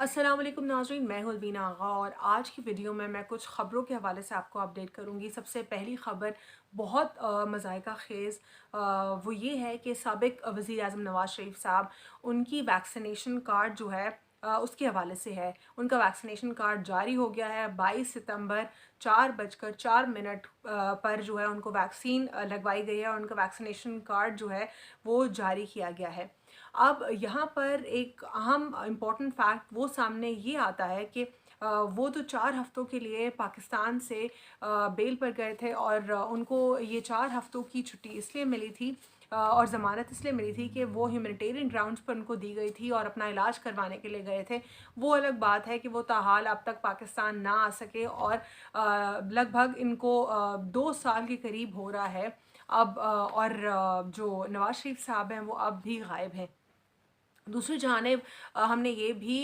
السلام علیکم ناظرین، میں ہوں البینہ آغا اور آج کی ویڈیو میں کچھ خبروں کے حوالے سے آپ کو اپڈیٹ کروں گی۔ سب سے پہلی خبر بہت مضحکہ خیز وہ یہ ہے کہ سابق وزیر اعظم نواز شریف صاحب، ان کی ویکسینیشن کارڈ جو ہے اس کے حوالے سے ہے۔ ان کا ویکسینیشن کارڈ جاری ہو گیا ہے۔ 22 ستمبر 4:04 پر جو ہے ان کو ویکسین لگوائی گئی ہے اور ان کا ویکسینیشن کارڈ جو ہے وہ جاری کیا گیا ہے۔ اب یہاں پر ایک اہم امپورٹنٹ فیکٹ وہ سامنے یہ آتا ہے کہ وہ تو 4 ہفتوں کے لیے پاکستان سے بیل پر گئے تھے اور ان کو یہ 4 ہفتوں کی چھٹی اس لیے ملی تھی اور ضمانت اس لیے ملی تھی کہ وہ ہیومینیٹیرین گراؤنڈز پر ان کو دی گئی تھی اور اپنا علاج کروانے کے لیے گئے تھے۔ وہ الگ بات ہے کہ وہ تاحال اب تک پاکستان نہ آ سکے اور لگ بھگ ان کو 2 سال کے قریب ہو رہا ہے اب، اور جو نواز شریف صاحب ہیں وہ اب بھی غائب ہیں۔ دوسری جانب ہم نے یہ بھی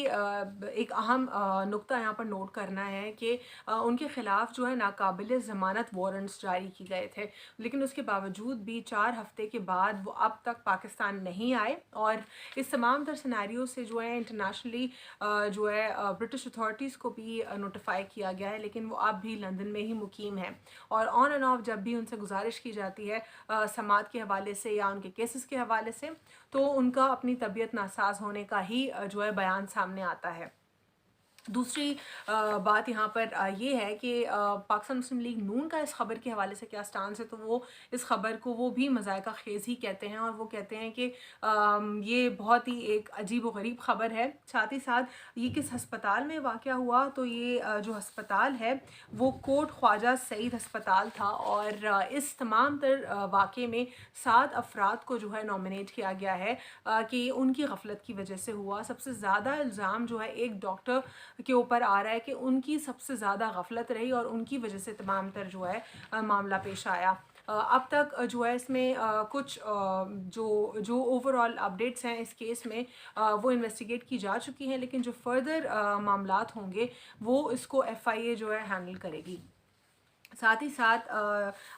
ایک اہم نقطہ یہاں پر نوٹ کرنا ہے کہ ان کے خلاف جو ہے ناقابل ضمانت وارنٹس جاری کی گئے تھے، لیکن اس کے باوجود بھی 4 ہفتے کے بعد وہ اب تک پاکستان نہیں آئے اور اس تمام تر سینیریو سے جو ہے انٹرنیشنلی جو ہے برٹش اتھارٹیز کو بھی نوٹیفائی کیا گیا ہے، لیکن وہ اب بھی لندن میں ہی مقیم ہیں اور آن اینڈ آف جب بھی ان سے گزارش کی جاتی ہے سماعت کے حوالے سے یا ان کے کیسز کے حوالے سے، تو ان کا اپنی طبیعت ناساز ہونے کا ہی جو ہے بیان سامنے آتا ہے۔ دوسری بات یہاں پر یہ ہے کہ پاکستان مسلم لیگ نون کا اس خبر کے حوالے سے کیا سٹانس ہے، تو وہ اس خبر کو وہ بھی مضحکہ خیز ہی کہتے ہیں اور وہ کہتے ہیں کہ یہ بہت ہی ایک عجیب و غریب خبر ہے۔ ساتھ ہی ساتھ یہ کس ہسپتال میں واقع ہوا، تو یہ جو ہسپتال ہے وہ کوٹ خواجہ سعید ہسپتال تھا اور اس تمام تر واقعے میں 7 افراد کو جو ہے نامنیٹ کیا گیا ہے کہ ان کی غفلت کی وجہ سے ہوا۔ سب سے زیادہ الزام جو ہے ایک ڈاکٹر کے اوپر آ رہا ہے کہ ان کی سب سے زیادہ غفلت رہی اور ان کی وجہ سے تمام تر جو ہے معاملہ پیش آیا۔ اب تک جو ہے اس میں کچھ جو اوور آل اپڈیٹس ہیں اس کیس میں وہ انویسٹیگیٹ کی جا چکی ہیں، لیکن جو فردر معاملات ہوں گے وہ اس کو FIA جو ہے ہینڈل کرے گی۔ ساتھ ہی ساتھ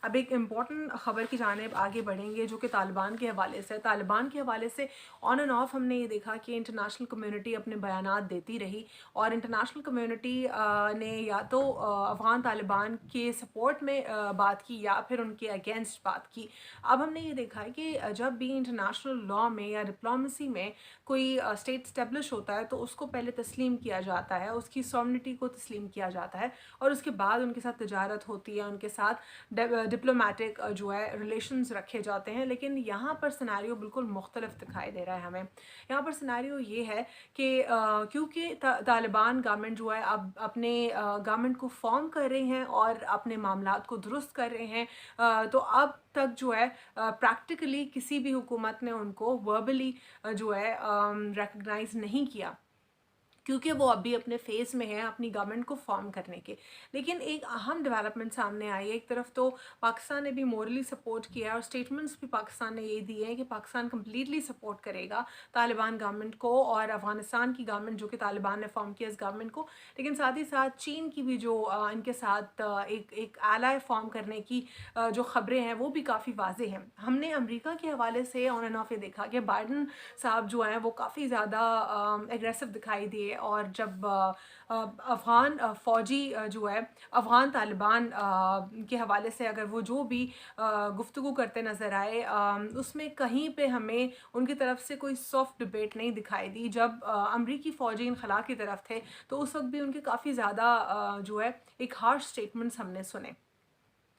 اب ایک امپورٹنٹ خبر کی جانب آگے بڑھیں گے جو کہ طالبان کے حوالے سے۔ طالبان کے حوالے سے آن اینڈ آف ہم نے یہ دیکھا کہ انٹرنیشنل کمیونٹی اپنے بیانات دیتی رہی اور انٹرنیشنل کمیونٹی نے یا تو افغان طالبان کے سپورٹ میں بات کی یا پھر ان کے اگینسٹ بات کی۔ اب ہم نے یہ دیکھا ہے کہ جب بھی انٹرنیشنل لاء میں یا ڈپلومیسی میں کوئی اسٹیٹ اسٹیبلش ہوتا ہے تو اس کو پہلے تسلیم کیا جاتا ہے، اس کی سوورنٹی کو تسلیم کیا جاتا ہے اور اس کے بعد ان کے ساتھ تجارت ہوتی ہے، ان کے ساتھ ڈپلومیٹک جو ہے ریلیشنز رکھے جاتے ہیں۔ لیکن یہاں پر سیناریو بالکل مختلف دکھائی دے رہا ہے ہمیں۔ یہاں پر سیناریو یہ ہے کہ کیونکہ طالبان گورنمنٹ جو ہے اب اپنے گورنمنٹ کو فارم کر رہے ہیں اور اپنے معاملات کو درست کر رہے ہیں، تو اب تک جو ہے پریکٹیکلی کسی بھی حکومت نے ان کو وربلی جو ہے ریکگنائز نہیں کیا، کیونکہ وہ ابھی اپنے فیز میں ہیں اپنی گورنمنٹ کو فارم کرنے کے۔ لیکن ایک اہم ڈیولپمنٹ سامنے آئی ہے۔ ایک طرف تو پاکستان نے بھی مورلی سپورٹ کیا ہے اور سٹیٹمنٹس بھی پاکستان نے یہ دیے ہیں کہ پاکستان کمپلیٹلی سپورٹ کرے گا طالبان گورنمنٹ کو اور افغانستان کی گورنمنٹ جو کہ طالبان نے فارم کیا اس گورنمنٹ کو، لیکن ساتھ ہی ساتھ چین کی بھی جو ان کے ساتھ ایک ایلائے فارم کرنے کی جو خبریں ہیں وہ بھی کافی واضح ہیں۔ ہم نے امریکہ کے حوالے سے آن اینڈ آف یہ دیکھا کہ بائیڈن صاحب جو ہیں وہ کافی زیادہ ایگریسو دکھائی دیے اور جب افغان فوجی جو ہے افغان طالبان کے حوالے سے اگر وہ جو بھی گفتگو کرتے نظر آئے، اس میں کہیں پہ ہمیں ان کی طرف سے کوئی سافٹ ڈبیٹ نہیں دکھائی دی۔ جب امریکی فوجی انخلا کی طرف تھے تو اس وقت بھی ان کے کافی زیادہ جو ہے ایک ہارش سٹیٹمنٹس ہم نے سنے۔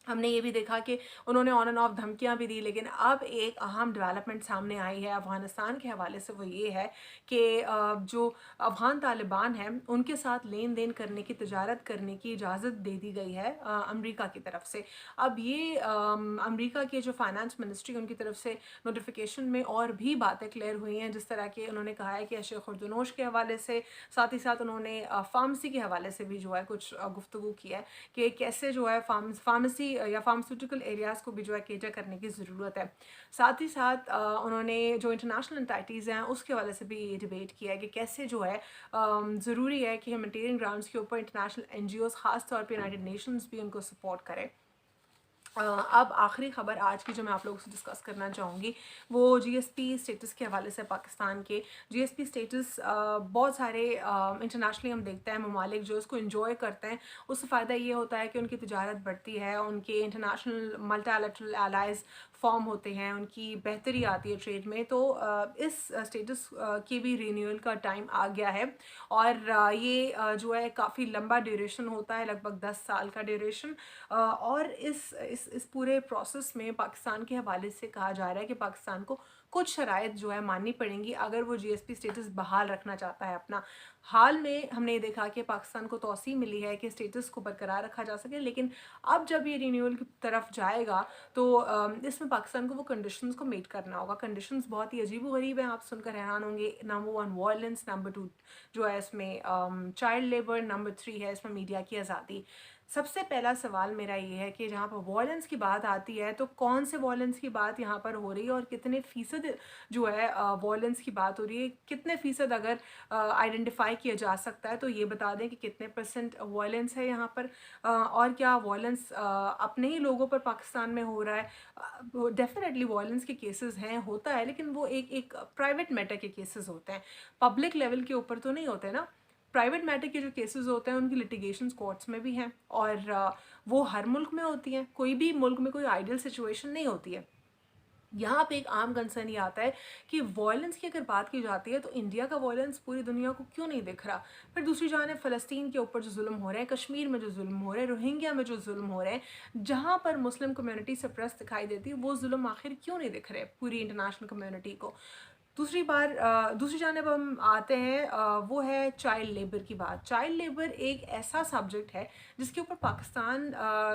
ہم نے یہ بھی دیکھا کہ انہوں نے آن اینڈ آف دھمکیاں بھی دی، لیکن اب ایک اہم ڈیولپمنٹ سامنے آئی ہے افغانستان کے حوالے سے، وہ یہ ہے کہ جو افغان طالبان ہیں ان کے ساتھ لین دین کرنے کی، تجارت کرنے کی اجازت دے دی گئی ہے امریکہ کی طرف سے۔ اب یہ امریکہ کے جو فائنانس منسٹری ان کی طرف سے نوٹیفیکیشن میں اور بھی باتیں کلیئر ہوئی ہیں، جس طرح کہ انہوں نے کہا ہے کہ اشیاء خوردنوش کے حوالے سے، ساتھ ہی ساتھ انہوں نے فارمیسی کے حوالے سے بھی جو ہے کچھ گفتگو کی ہے کہ کیسے جو ہے فارمیسی یا فارماسیوٹیکل ایریاز کو بھی جو ہے کیٹر کرنے کی ضرورت ہے۔ ساتھ ہی ساتھ انہوں نے جو انٹرنیشنل انٹائٹیز ہیں اس کے حوالے سے بھی یہ ڈیبیٹ کیا ہے کہ کیسے جو ہے ضروری ہے کہ ہیومینیٹیرین گراؤنڈس کے اوپر انٹرنیشنل NGOs خاص طور پہ یونائٹڈ نیشنز بھی ان کو سپورٹ کرے۔ अब आखिरी ख़बर आज की जो मैं आप लोगों से डिस्कस करना चाहूँगी वो जीएसपी स्टेटस के हवाले से। पाकिस्तान के जीएसपी स्टेटस बहुत सारे इंटरनेशनली हम देखते हैं ममालिक जो इसको इंजॉय करते हैं, उससे फ़ायदा ये होता है कि उनकी तिजारत बढ़ती है, उनके इंटरनेशनल मल्टीलैटरल एलाइज फॉर्म होते हैं, उनकी बेहतरी आती है ट्रेड में। तो इस स्टेटस की भी रीन्यूअल का टाइम आ गया है और ये जो है काफ़ी लंबा ड्यूरेशन होता है, लगभग 10 साल का ड्यूरेशन। और इस पूरे प्रोसेस में पाकिस्तान के हवाले से कहा जा रहा है कि पाकिस्तान को कुछ शराइत जो है माननी पड़ेंगी अगर वो जीएसपी स्टेटस बहाल रखना चाहता है अपना। हाल में हमने देखा कि पाकिस्तान को तौसीह मिली है कि स्टेटस को बरकरार रखा जा सके, लेकिन अब जब ये रिन्यूअल की तरफ जाएगा तो इसमें पाकिस्तान को वो कंडीशंस को मीट करना होगा। कंडीशंस बहुत ही अजीब व गरीब हैं, आप सुनकर हैरान होंगे। नंबर 1 वायलेंस, नंबर 2 जो है इसमें चाइल्ड लेबर, नंबर 3 है इसमें मीडिया की आज़ादी। सबसे पहला सवाल मेरा ये है कि जहाँ पर वॉयलेंस की बात आती है तो कौन से वॉयलेंस की बात यहाँ पर हो रही है और कितने फ़ीसद जो है वॉयलेंस की बात हो रही है, कितने फ़ीसद अगर आइडेंटिफाई किया जा सकता है तो ये बता दें कि कितने परसेंट वॉयलेंस है यहाँ पर। और क्या वॉयलेंस अपने ही लोगों पर पाकिस्तान में हो रहा है। डेफिनेटली वॉयलेंस के केसेस हैं, होता है, लेकिन वो एक प्राइवेट मैटर के केसेस होते हैं, पब्लिक लेवल के ऊपर तो नहीं होते ना। प्राइवेट मैटर के जो केसेस होते हैं उनकी लिटिगेशन कोर्ट्स में भी हैं और वो हर मुल्क में होती हैं, कोई भी मुल्क में कोई आइडियल सिचुएशन नहीं होती है। यहाँ पे एक आम कंसर्न ये आता है कि वॉयलेंस की अगर बात की जाती है तो इंडिया का वॉयलेंस पूरी दुनिया को क्यों नहीं दिख रहा। फिर दूसरी जानिब फ़लस्तीन के ऊपर जो जुल्म हो रहे हैं, कश्मीर में जो जुल्म हो रहे हैं, रोहिंग्या में जो जुल्म हो रहे हैं, जहाँ पर मुस्लिम कम्युनिटी सप्रेस दिखाई देती है, वो जुल्म आखिर क्यों नहीं दिख रहे पूरी इंटरनेशनल कम्युनिटी को। दूसरी जानिब हम आते हैं, वो है चाइल्ड लेबर की बात। चाइल्ड लेबर एक ऐसा सब्जेक्ट है जिसके ऊपर पाकिस्तान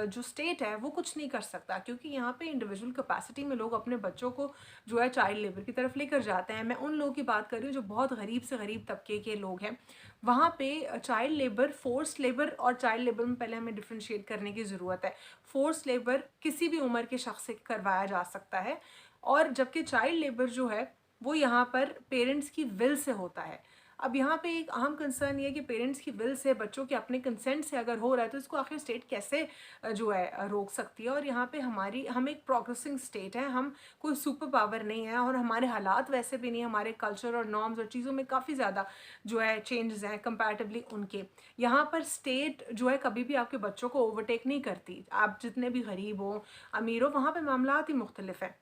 जो स्टेट है वो कुछ नहीं कर सकता, क्योंकि यहाँ पे इंडिविजुअल कैपेसिटी में लोग अपने बच्चों को जो है चाइल्ड लेबर की तरफ लेकर जाते हैं। मैं उन लोगों की बात कर रही हूँ जो बहुत गरीब से गरीब तबके के लोग हैं। वहाँ पे चाइल्ड लेबर, फोर्स्ड लेबर और चाइल्ड लेबर में पहले हमें डिफ्रेंशिएट करने की ज़रूरत है। फोर्स्ड लेबर किसी भी उम्र के शख्स से करवाया जा सकता है, और जबकि चाइल्ड लेबर जो है वो यहाँ पर पेरेंट्स की विल से होता है। अब यहाँ पे एक अहम कंसर्न ये है कि पेरेंट्स की विल से, बच्चों के अपने कंसेंट से अगर हो रहा है तो इसको आखिर स्टेट कैसे जो है रोक सकती है। और यहाँ पे हम एक प्रोग्रेसिंग स्टेट है, हम कोई सुपर पावर नहीं है और हमारे हालात वैसे भी नहीं है, हमारे कल्चर और नॉर्म्स और चीज़ों में काफ़ी ज़्यादा जो है चेंजेस हैं कंपैरेटिवली उनके। यहाँ पर स्टेट जो है कभी भी आपके बच्चों को ओवरटेक नहीं करती, आप जितने भी गरीब हो अमीर हो, वहाँ पर मामलात ही मुख्तलिफ हैं।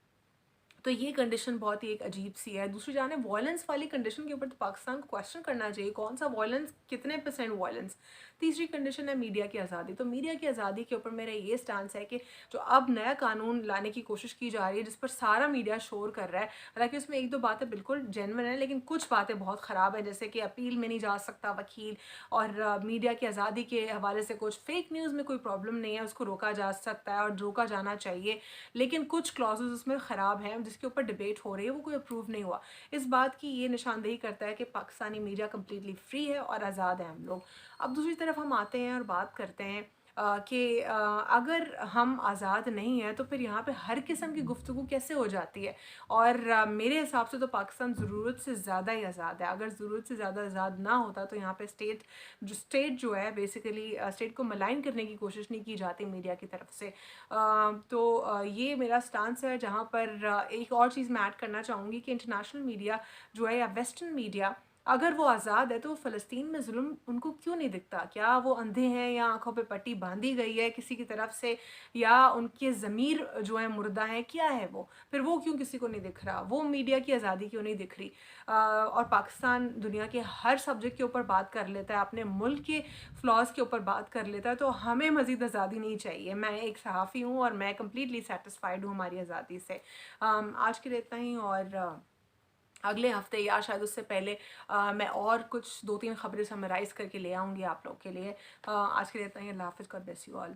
तो ये कंडीशन बहुत ही एक अजीब सी है। दूसरी जानिब वॉयलेंस वाली कंडीशन के ऊपर तो पाकिस्तान को क्वेश्चन करना चाहिए, कौन सा वॉयलेंस, कितने परसेंट वॉयलेंस। तीसरी कंडीशन है मीडिया की आज़ादी। तो मीडिया की आज़ादी के ऊपर मेरा ये स्टांस है कि जो अब नया कानून लाने की कोशिश की जा रही है जिस पर सारा मीडिया शोर कर रहा है, हालांकि उसमें एक दो बातें बिल्कुल जेन्युइन है लेकिन कुछ बातें बहुत ख़राब है, जैसे कि अपील में नहीं जा सकता वकील, और मीडिया की आज़ादी के हवाले से कुछ फेक न्यूज़ में कोई प्रॉब्लम नहीं है, उसको रोका जा सकता है और रोका जाना चाहिए, लेकिन कुछ क्लॉजेस उसमें ख़राब हैं जिसके ऊपर डिबेट हो रही है, वो कोई अप्रूव नहीं हुआ। इस बात की ये निशानदेही करता है कि पाकिस्तानी मीडिया कम्प्लीटली फ्री है और आज़ाद हैं हम लोग। अब दूसरी तरफ हम आते हैं और बात करते हैं कि अगर हम आज़ाद नहीं हैं तो फिर यहाँ पे हर किस्म की गुफ्तगू कैसे हो जाती है। और मेरे हिसाब से तो पाकिस्तान ज़रूरत से ज़्यादा ही आज़ाद है। अगर ज़रूरत से ज़्यादा आज़ाद ना होता तो यहाँ पे स्टेट जो है बेसिकली स्टेट को मलाइन करने की कोशिश नहीं की जाती मीडिया की तरफ से। ये मेरा स्टांस है। जहाँ पर एक और चीज़ मैं ऐड करना चाहूँगी कि इंटरनेशनल मीडिया जो है या वेस्टर्न मीडिया, अगर वो आज़ाद है तो फ़लस्तीन में जुल्म उनको क्यों नहीं दिखता? क्या वो अंधे हैं या आंखों पे पट्टी बांधी गई है किसी की तरफ से, या उनके ज़मीर जो है मुर्दा हैं, क्या है वो? फिर वो क्यों किसी को नहीं दिख रहा? वो मीडिया की आज़ादी क्यों नहीं दिख रही? और पाकिस्तान दुनिया के हर सब्जेक्ट के ऊपर बात कर लेता है, अपने मुल्क के फ्लॉज के ऊपर बात कर लेता है, तो हमें मज़ीद आज़ादी नहीं चाहिए। मैं एक सहाफ़ी हूँ और मैं कम्प्लीटली सेटिस्फाइड हूँ हमारी आज़ादी से। आज के लिए इतना ही, और अगले हफ्ते या शायद उससे पहले मैं और कुछ 2-3 खबरें समराइज़ करके ले आऊँगी आप लोग के लिए। आज के लिए इतना ही। अल्लाह हाफ़िज़। God bless you all.